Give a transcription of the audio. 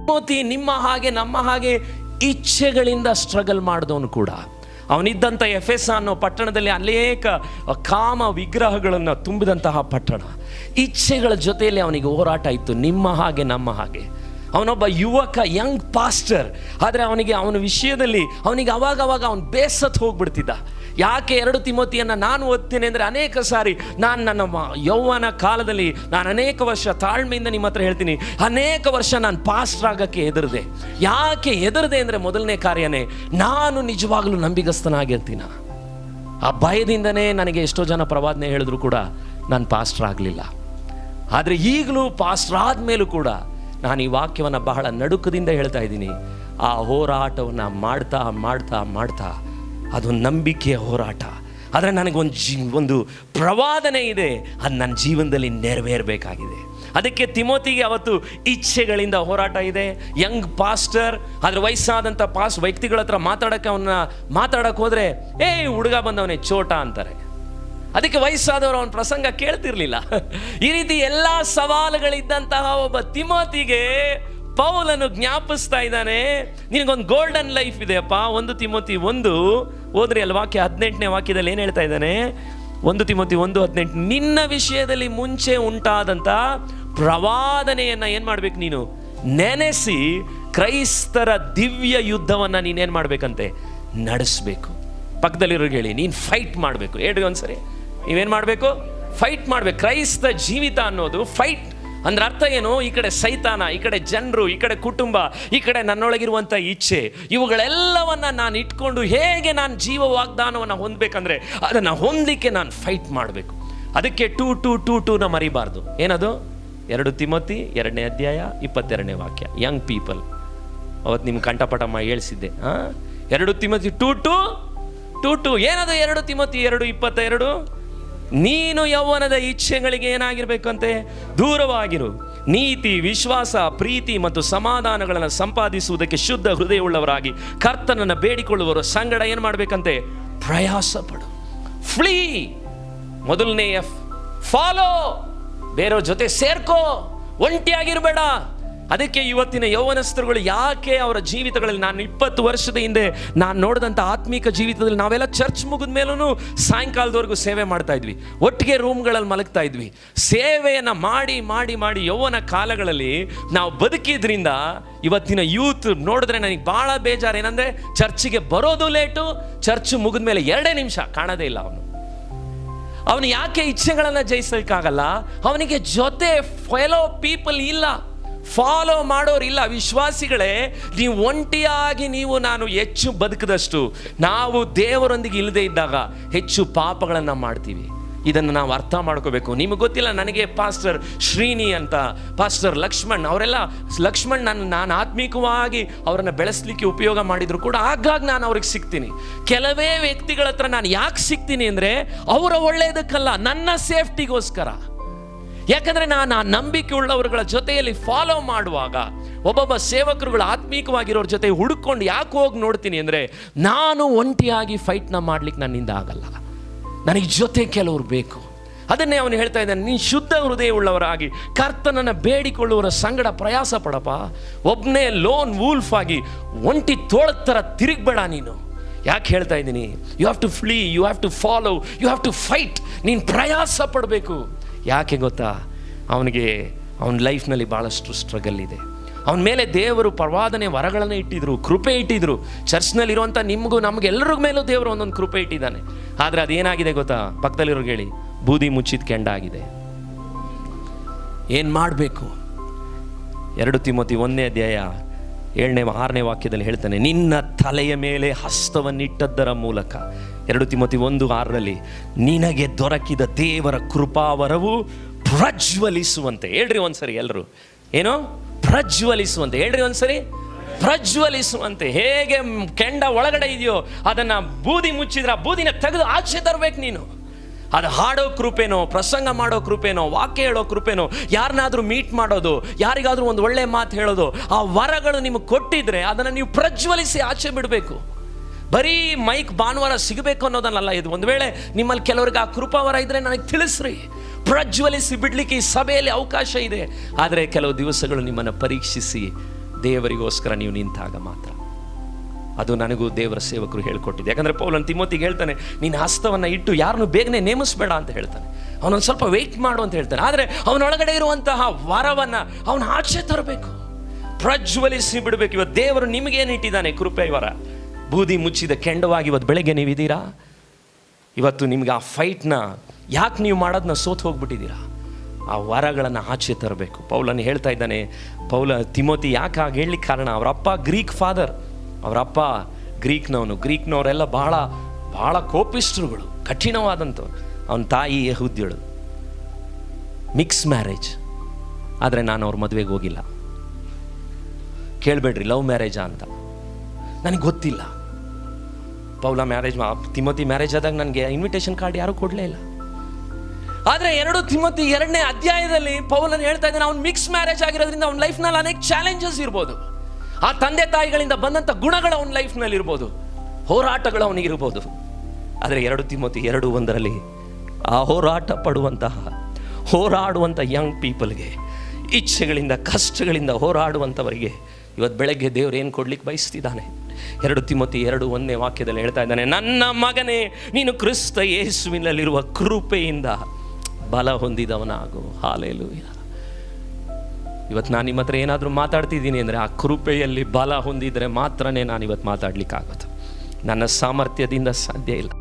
Timothy ನಿಮ್ಮ ಹಾಗೆ ನಮ್ಮ ಹಾಗೆ ಇಚ್ಛೆಗಳಿಂದ ಸ್ಟ್ರಗಲ್ ಮಾಡಿದವನು ಕೂಡ. ಅವನಿದ್ದಂಥ ಎಫೆಸ ಅನ್ನೋ ಪಟ್ಟಣದಲ್ಲಿ ಅನೇಕ ಕಾಮ ವಿಗ್ರಹಗಳನ್ನು ತುಂಬಿದಂತಹ ಪಟ್ಟಣ. ಇಚ್ಛೆಗಳ ಜೊತೆಯಲ್ಲಿ ಅವನಿಗೆ ಹೋರಾಟ ಇತ್ತು, ನಿಮ್ಮ ಹಾಗೆ ನಮ್ಮ ಹಾಗೆ. ಅವನೊಬ್ಬ ಯುವಕ, ಯಂಗ್ ಪಾಸ್ಟರ್. ಆದರೆ ಅವನ ವಿಷಯದಲ್ಲಿ ಅವಾಗ ಅವನು ಬೇಸತ್ತು ಹೋಗ್ಬಿಡ್ತಿದ್ದ. ಯಾಕೆ 2 ತಿಮೋತಿಯನ್ನು ನಾನು ಓದ್ತೇನೆ ಅಂದರೆ, ಅನೇಕ ಸಾರಿ ನಾನು ನನ್ನ ಯೌವನ ಕಾಲದಲ್ಲಿ ನಾನು ಅನೇಕ ವರ್ಷ ತಾಳ್ಮೆಯಿಂದ ನಿಮ್ಮ ಹತ್ರ ಹೇಳ್ತೀನಿ, ಅನೇಕ ವರ್ಷ ನಾನು ಪಾಸ್ಟರ್ ಆಗೋಕ್ಕೆ ಹೆದರಿದೆ. ಯಾಕೆ ಹೆದರಿದೆ ಅಂದರೆ, ಮೊದಲನೇ ಕಾರ್ಯನೇ ನಾನು ನಿಜವಾಗಲೂ ನಂಬಿಗಸ್ತನಾಗಿರ್ತೀನ. ಆ ಭಯದಿಂದನೇ ನನಗೆ ಎಷ್ಟೋ ಜನ ಪ್ರವಾದನೆ ಹೇಳಿದ್ರು ಕೂಡ ನಾನು ಪಾಸ್ಟರ್ ಆಗಲಿಲ್ಲ. ಆದರೆ ಈಗಲೂ ಪಾಸ್ಟರ್ ಆದಮೇಲೂ ಕೂಡ ನಾನು ಈ ವಾಕ್ಯವನ್ನು ಬಹಳ ನಡುಕದಿಂದ ಹೇಳ್ತಾ ಇದ್ದೀನಿ. ಆ ಹೋರಾಟವನ್ನು ಮಾಡ್ತಾ ಮಾಡ್ತಾ ಮಾಡ್ತಾ ಅದು ನಂಬಿಕೆಯ ಹೋರಾಟ. ಆದರೆ ನನಗೊಂದು ಪ್ರವಾದನೆ ಇದೆ, ಅದು ನನ್ನ ಜೀವನದಲ್ಲಿ ನೆರವೇರಬೇಕಾಗಿದೆ. ಅದಕ್ಕೆ ತಿಮೋತಿಗೆ ಅವತ್ತು ಇಚ್ಛೆಗಳಿಂದ ಹೋರಾಟ ಇದೆ. ಯಂಗ್ ಪಾಸ್ಟರ್, ಆದರೆ ವಯಸ್ಸಾದಂಥ ವ್ಯಕ್ತಿಗಳ ಹತ್ರ ಮಾತಾಡೋಕ್ಕೆ ಹೋದರೆ ಹುಡುಗ ಬಂದವನೇ ಚೋಟ ಅಂತಾರೆ. ಅದಕ್ಕೆ ವಯಸ್ಸಾದವರು ಅವನ ಪ್ರಸಂಗ ಕೇಳ್ತಿರ್ಲಿಲ್ಲ. ಈ ರೀತಿ ಎಲ್ಲ ಸವಾಲುಗಳಿದ್ದಂತಹ ಒಬ್ಬ ತಿಮೋತಿಗೆ ಪೌಲನು ಜ್ಞಾಪಿಸ್ತಾ ಇದ್ದಾನೆ, ನಿನಗೊಂದು ಗೋಲ್ಡನ್ ಲೈಫ್ ಇದೆಯಪ್ಪ. 1 ತಿಮೋತಿ 1 ಓದ್ರಿ ಅಲ್ಲಿ ವಾಕ್ಯ 18ನೇ ವಾಕ್ಯದಲ್ಲಿ ಏನು ಹೇಳ್ತಾ ಇದ್ದಾನೆ? 1 ತಿಮೋತಿ 1:18, ನಿನ್ನ ವಿಷಯದಲ್ಲಿ ಮುಂಚೆ ಉಂಟಾದಂಥ ಪ್ರವಾದನೆಯನ್ನು ಏನು ಮಾಡ್ಬೇಕು ನೀನು? ನೆನೆಸಿ ಕ್ರೈಸ್ತರ ದಿವ್ಯ ಯುದ್ಧವನ್ನು ನೀನೇನು ಮಾಡಬೇಕಂತೆ? ನಡೆಸಬೇಕು. ಪಕ್ಕದಲ್ಲಿರೋರಿಗೆ ಹೇಳಿ, ನೀನು ಫೈಟ್ ಮಾಡಬೇಕು. ಹೇಳ್ರಿ ಒಂದ್ಸರಿ, ನೀವೇನು ಮಾಡಬೇಕು? ಫೈಟ್ ಮಾಡಬೇಕು. ಕ್ರೈಸ್ತ ಜೀವಿತ ಅನ್ನೋದು ಫೈಟ್. ಅಂದ್ರೆ ಅರ್ಥ ಏನು? ಈ ಕಡೆ ಸೈತಾನ, ಈ ಕಡೆ ಜನರು, ಈ ಕಡೆ ಕುಟುಂಬ, ಈ ಕಡೆ ನನ್ನೊಳಗಿರುವಂಥ ಇಚ್ಛೆ, ಇವುಗಳೆಲ್ಲವನ್ನು ನಾನು ಇಟ್ಕೊಂಡು ಹೇಗೆ ನಾನು ಜೀವ ವಾಗ್ದಾನವನ್ನು ಹೊಂದಬೇಕಂದ್ರೆ ಅದನ್ನು ಹೊಂದಲಿಕ್ಕೆ ನಾನು ಫೈಟ್ ಮಾಡಬೇಕು. ಅದಕ್ಕೆ 2:2:2 ಮರಿಬಾರ್ದು. ಏನದು? 2 ತಿಮೋತಿ 2ನೇ ಅಧ್ಯಾಯ 22ನೇ ವಾಕ್ಯ. ಯಂಗ್ ಪೀಪಲ್, ಅವತ್ತು ನಿಮ್ಮ ಕಂಠಪಟಮ್ಮ ಹೇಳಿಸಿದ್ದೆ. 2 ತಿಮೋತಿ 2:2 ಏನದು? 2 ತಿಮೋತಿ 2:22, ನೀನು ಯೌವನದ ಇಚ್ಛೆಗಳಿಗೆ ಏನಾಗಿರ್ಬೇಕಂತೆ? ದೂರವಾಗಿರು. ನೀತಿ, ವಿಶ್ವಾಸ, ಪ್ರೀತಿ ಮತ್ತು ಸಮಾಧಾನಗಳನ್ನು ಸಂಪಾದಿಸುವುದಕ್ಕೆ ಶುದ್ಧ ಹೃದಯವುಳ್ಳವರಾಗಿ ಕರ್ತನನ್ನು ಬೇಡಿಕೊಳ್ಳುವವರ ಸಂಗಡ ಏನು ಮಾಡಬೇಕಂತೆ? ಪ್ರಯಾಸ ಪಡು. ಫ್ಲೀ. ಮೊದಲನೇ F, ಫಾಲೋ. ಬೇರೆಯವ್ರ ಜೊತೆ ಸೇರ್ಕೋ, ಒಂಟಿಯಾಗಿರ್ಬೇಡ. ಅದಕ್ಕೆ ಇವತ್ತಿನ ಯೌವನಸ್ಥರುಗಳು ಯಾಕೆ ಅವರ ಜೀವಿತಗಳಲ್ಲಿ, ನಾನು 20 ವರ್ಷದ ಹಿಂದೆ ನಾನು ನೋಡಿದಂಥ ಆತ್ಮಿಕ ಜೀವಿತದಲ್ಲಿ ನಾವೆಲ್ಲ ಚರ್ಚ್ ಮುಗಿದ ಮೇಲೂ ಸಾಯಂಕಾಲದವರೆಗೂ ಸೇವೆ ಮಾಡ್ತಾ ಇದ್ವಿ, ಒಟ್ಟಿಗೆ ರೂಮ್ಗಳಲ್ಲಿ ಮಲಗ್ತಾ ಇದ್ವಿ. ಸೇವೆಯನ್ನು ಮಾಡಿ ಮಾಡಿ ಮಾಡಿ ಯೌವನ ಕಾಲಗಳಲ್ಲಿ ನಾವು ಬದುಕಿದ್ರಿಂದ ಇವತ್ತಿನ ಯೂತ್ ನೋಡಿದ್ರೆ ನನಗೆ ಭಾಳ ಬೇಜಾರು. ಏನಂದರೆ, ಚರ್ಚಿಗೆ ಬರೋದು ಲೇಟು, ಚರ್ಚ್ ಮುಗಿದ ಮೇಲೆ 2 ನಿಮಿಷ ಕಾಣೋದೇ ಇಲ್ಲ. ಅವನು ಯಾಕೆ ಇಚ್ಛೆಗಳನ್ನು ಜಯಿಸಲಿಕ್ಕಾಗಲ್ಲ? ಅವನಿಗೆ ಜೊತೆ ಫೆಲೋ ಪೀಪಲ್ ಇಲ್ಲ, ಫಾಲೋ ಮಾಡೋರಿಲ್ಲ. ವಿಶ್ವಾಸಿಗಳೇ, ನೀವು ಒಂಟಿಯಾಗಿ ನಾನು ಹೆಚ್ಚು ಬದುಕಿದಷ್ಟು ನಾವು ದೇವರೊಂದಿಗೆ ಇಲ್ಲದೆ ಇದ್ದಾಗ ಹೆಚ್ಚು ಪಾಪಗಳನ್ನು ಮಾಡ್ತೀವಿ. ಇದನ್ನು ನಾವು ಅರ್ಥ ಮಾಡ್ಕೋಬೇಕು. ನಿಮಗೆ ಗೊತ್ತಿಲ್ಲ, ನನಗೆ ಪಾಸ್ಟರ್ ಶ್ರೀನಿ ಅಂತ, ಪಾಸ್ಟರ್ ಲಕ್ಷ್ಮಣ್, ಅವರೆಲ್ಲ ನಾನು ಆತ್ಮಿಕವಾಗಿ ಅವರನ್ನು ಬೆಳೆಸಲಿಕ್ಕೆ ಉಪಯೋಗ ಮಾಡಿದ್ರು ಕೂಡ ಆಗಾಗ ನಾನು ಅವ್ರಿಗೆ ಸಿಗ್ತೀನಿ. ಕೆಲವೇ ವ್ಯಕ್ತಿಗಳ ಹತ್ರ ನಾನು ಯಾಕೆ ಸಿಗ್ತೀನಿ ಅಂದರೆ, ಅವರ ಒಳ್ಳೆಯದಕ್ಕಲ್ಲ, ನನ್ನ ಸೇಫ್ಟಿಗೋಸ್ಕರ. ಯಾಕಂದರೆ ನಾನು ಆ ನಂಬಿಕೆ ಉಳ್ಳವರುಗಳ ಜೊತೆಯಲ್ಲಿ ಫಾಲೋ ಮಾಡುವಾಗ, ಒಬ್ಬೊಬ್ಬ ಸೇವಕರುಗಳು ಆತ್ಮೀಕವಾಗಿರೋರ ಜೊತೆ ಹುಡುಕೊಂಡು ಯಾಕೆ ಹೋಗಿ ನೋಡ್ತೀನಿ ಅಂದರೆ, ನಾನು ಒಂಟಿಯಾಗಿ ಫೈಟ್ನ ಮಾಡ್ಲಿಕ್ಕೆ ನನ್ನಿಂದ ಆಗಲ್ಲ, ನನಗೆ ಜೊತೆ ಕೆಲವರು ಬೇಕು. ಅದನ್ನೇ ಅವನು ಹೇಳ್ತಾ ಇದ್ದಾನೆ, ನೀನು ಶುದ್ಧ ಹೃದಯ ಉಳ್ಳವರಾಗಿ ಕರ್ತನನ್ನು ಬೇಡಿಕೊಳ್ಳುವವರ ಸಂಗಡ ಪ್ರಯಾಸ ಪಡಪ್ಪ. ಒಬ್ಬನೇ ಲೋನ್ ವೂಲ್ಫ್ ಆಗಿ ಒಂಟಿ ತೋಳದ ಥರ ತಿರುಗಬೇಡ ನೀನು. ಯಾಕೆ ಹೇಳ್ತಾ ಇದ್ದೀನಿ? You have to flee, you have to follow, you have to fight. ನೀನು ಪ್ರಯಾಸ ಪಡಬೇಕು. ಯಾಕೆ ಗೊತ್ತಾ? ಅವನ ಲೈಫ್ನಲ್ಲಿ ಭಾಳಷ್ಟು ಸ್ಟ್ರಗಲ್ ಇದೆ. ಅವನ ಮೇಲೆ ದೇವರು ಪ್ರವಾದನೆ ವರಗಳನ್ನು ಇಟ್ಟಿದ್ರು, ಕೃಪೆ ಇಟ್ಟಿದ್ರು. ಚರ್ಚ್ನಲ್ಲಿರುವಂಥ ನಿಮಗೂ ನಮಗೆಲ್ಲರಿಗೂ ಮೇಲೂ ದೇವರು ಒಂದೊಂದು ಕೃಪೆ ಇಟ್ಟಿದ್ದಾನೆ. ಆದರೆ ಅದೇನಾಗಿದೆ ಗೊತ್ತಾ? ಪಕ್ಕದಲ್ಲಿರೋರ್ಗೆ ಹೇಳಿ, ಬೂದಿ ಮುಚ್ಚಿದ ಕೆಂಡ ಆಗಿದೆ. ಏನು ಮಾಡಬೇಕು? 2 ತಿಮೋತಿ 1ನೇ ಅಧ್ಯಾಯ 7ನೇ-6ನೇ ವಾಕ್ಯದಲ್ಲಿ ಹೇಳ್ತಾನೆ, ನಿನ್ನ ತಲೆಯ ಮೇಲೆ ಹಸ್ತವನ್ನಿಟ್ಟದ್ದರ ಮೂಲಕ. 2 ತಿಮೋತಿ 1:6ರಲ್ಲಿ, ನಿನಗೆ ದೊರಕಿದ ದೇವರ ಕೃಪಾವರವು ಪ್ರಜ್ವಲಿಸುವಂತೆ. ಹೇಳ್ರಿ ಒಂದ್ಸರಿ ಎಲ್ಲರೂ, ಏನೋ ಪ್ರಜ್ವಲಿಸುವಂತೆ. ಹೇಳ್ರಿ ಒಂದ್ಸರಿ, ಪ್ರಜ್ವಲಿಸುವಂತೆ. ಹೇಗೆ ಕೆಂಡ ಒಳಗಡೆ ಇದೆಯೋ ಅದನ್ನು ಬೂದಿ ಮುಚ್ಚಿದ್ರೆ ಆ ಬೂದಿನ ತೆಗೆದು ಆಚೆ ತರಬೇಕು ನೀನು. ಅದು ಹಾಡೋ ಕೃಪೆನೋ, ಪ್ರಸಂಗ ಮಾಡೋ ಕೃಪೆನೋ, ವಾಕ್ಯ ಹೇಳೋ ಕೃಪೆನೋ, ಯಾರನ್ನಾದರೂ ಮೀಟ್ ಮಾಡೋದು, ಯಾರಿಗಾದರೂ ಒಂದು ಒಳ್ಳೆ ಮಾತು ಹೇಳೋದು, ಆ ವರಗಳು ನಿಮಗೆ ಕೊಟ್ಟಿದ್ರೆ ಅದನ್ನು ನೀವು ಪ್ರಜ್ವಲಿಸಿ ಆಚೆ ಬಿಡಬೇಕು. ಬರೀ ಮೈಕ್ ಭಾನುವಾರ ಸಿಗಬೇಕು ಅನ್ನೋದನ್ನಲ್ಲ ಇದು. ಒಂದು ವೇಳೆ ನಿಮ್ಮಲ್ಲಿ ಕೆಲವರಿಗೆ ಆ ಕೃಪಾವರ ಇದ್ದರೆ ನನಗೆ ತಿಳಿಸ್ರಿ, ಪ್ರಜ್ವಲಿಸಿ ಬಿಡಲಿಕ್ಕೆ ಈ ಸಭೆಯಲ್ಲಿ ಅವಕಾಶ ಇದೆ. ಆದರೆ ಕೆಲವು ದಿವಸಗಳು ನಿಮ್ಮನ್ನು ಪರೀಕ್ಷಿಸಿ ದೇವರಿಗೋಸ್ಕರ ನೀವು ನಿಂತಾಗ ಮಾತ್ರ. ಅದು ನನಗೂ ದೇವರ ಸೇವಕರು ಹೇಳ್ಕೊಟ್ಟಿದೆ. ಯಾಕಂದರೆ ಪೌಲನು ತಿಮೋತಿಗೆ ಹೇಳ್ತಾನೆ, ನೀನು ಹಸ್ತವನ್ನು ಇಟ್ಟು ಯಾರನ್ನು ಬೇಗನೆ ನೇಮಿಸಬೇಡ ಅಂತ ಹೇಳ್ತಾನೆ. ಅವನೊಂದು ಸ್ವಲ್ಪ ವೆಯ್ಟ್ ಮಾಡು ಅಂತ ಹೇಳ್ತಾನೆ. ಆದರೆ ಅವನೊಳಗಡೆ ಇರುವಂತಹ ವರವನ್ನು ಅವನು ಆಚೆ ತರಬೇಕು, ಪ್ರಜ್ವಲಿಸಿ ಬಿಡಬೇಕು. ಇವತ್ತು ದೇವರು ನಿಮಗೇನು ಇಟ್ಟಿದ್ದಾನೆ? ಕೃಪೆ ವರ. ಬೂದಿ ಮುಚ್ಚಿದ ಕೆಂಡವಾಗಿ ಇವತ್ತು ಬೆಳಗ್ಗೆ ನೀವಿದ್ದೀರಾ. ಇವತ್ತು ನಿಮ್ಗೆ ಆ ಫೈಟ್ನ ಯಾಕೆ ನೀವು ಮಾಡೋದನ್ನ ಸೋತು ಹೋಗ್ಬಿಟ್ಟಿದ್ದೀರಾ? ಆ ವರಗಳನ್ನು ಆಚೆ ತರಬೇಕು. ಪೌಲನು ಹೇಳ್ತಾ ಇದ್ದಾನೆ, ತಿಮೋತಿ ಯಾಕೆ ಹಾಗೆ ಹೇಳಲಿಕ್ಕೆ ಕಾರಣ, ಅವರಪ್ಪ ಗ್ರೀಕ್ ಫಾದರ್, ಅವರಪ್ಪ ಗ್ರೀಕ್ನವರೆಲ್ಲ ಬಹಳ ಬಹಳ ಕೋಪಿಸ್ಟ್ರುಗಳು, ಕಠಿಣವಾದಂಥವ್ರು. ಅವನ ತಾಯಿ ಯೆಹೂದ್ಯಳು, ಮಿಕ್ಸ್ ಮ್ಯಾರೇಜ್. ಆದರೆ ನಾನು ಅವ್ರ ಮದುವೆಗೆ ಹೋಗಿಲ್ಲ. ಕೇಳಬೇಡ್ರಿ ಲವ್ ಮ್ಯಾರೇಜಾ ಅಂತ, ನನಗೆ ಗೊತ್ತಿಲ್ಲ. ತಿಮೋತಿ ಮ್ಯಾರೇಜ್ ಆದಾಗ ನನಗೆ ಇನ್ವಿಟೇಷನ್ ಕಾರ್ಡ್ ಯಾರೂ ಕೊಡಲೇ ಇಲ್ಲ. ಆದರೆ 2 ತಿಮೋತಿ 2ನೇ ಅಧ್ಯಾಯದಲ್ಲಿ ಪೌಲನು ಹೇಳ್ತಾ ಇದ್ದಾನೆ, ಅವ್ನು ಮಿಕ್ಸ್ ಮ್ಯಾರೇಜ್ ಆಗಿರೋದ್ರಿಂದ ಅವ್ನ ಲೈಫ್ನಲ್ಲಿ ಅನೇಕ ಚಾಲೆಂಜಸ್ ಇರ್ಬೋದು. ಆ ತಂದೆ ತಾಯಿಗಳಿಂದ ಬಂದಂಥ ಗುಣಗಳು ಅವನ ಲೈಫ್ನಲ್ಲಿ ಇರ್ಬೋದು, ಹೋರಾಟಗಳು ಅವನಿಗಿರ್ಬೋದು. ಆದರೆ 2 ತಿಮೋತಿ 2:1 ಆ ಹೋರಾಡುವಂಥ ಯಂಗ್ ಪೀಪಲ್ಗೆ, ಇಚ್ಛೆಗಳಿಂದ ಕಷ್ಟಗಳಿಂದ ಹೋರಾಡುವಂಥವರಿಗೆ ಇವತ್ತು ಬೆಳಗ್ಗೆ ದೇವರು ಏನು ಕೊಡ್ಲಿಕ್ಕೆ ಬಯಸ್ತಿದ್ದಾನೆ? 2 ತಿಮೋತಿ 2:1 ವಾಕ್ಯದಲ್ಲಿ ಹೇಳ್ತಾ ಇದ್ದಾನೆ, ನನ್ನ ಮಗನೇ, ನೀನು ಕ್ರಿಸ್ತ ಯೇಸುವಿನಲ್ಲಿರುವ ಕೃಪೆಯಿಂದ ಬಲ ಹೊಂದಿದವನಾಗು. ಹಾಲೆಲೂಯ. ಇವತ್ತು ನಾನು ನಿಮ್ಮ ಹತ್ರ ಏನಾದರೂ ಮಾತಾಡ್ತಿದ್ದೀನಿ ಅಂದರೆ ಆ ಕೃಪೆಯಲ್ಲಿ ಬಲ ಹೊಂದಿದರೆ ಮಾತ್ರನೇ ನಾನು ಇವತ್ತು ಮಾತಾಡ್ಲಿಕ್ಕಾಗೋದು. ನನ್ನ ಸಾಮರ್ಥ್ಯದಿಂದ ಸಾಧ್ಯ ಇಲ್ಲ.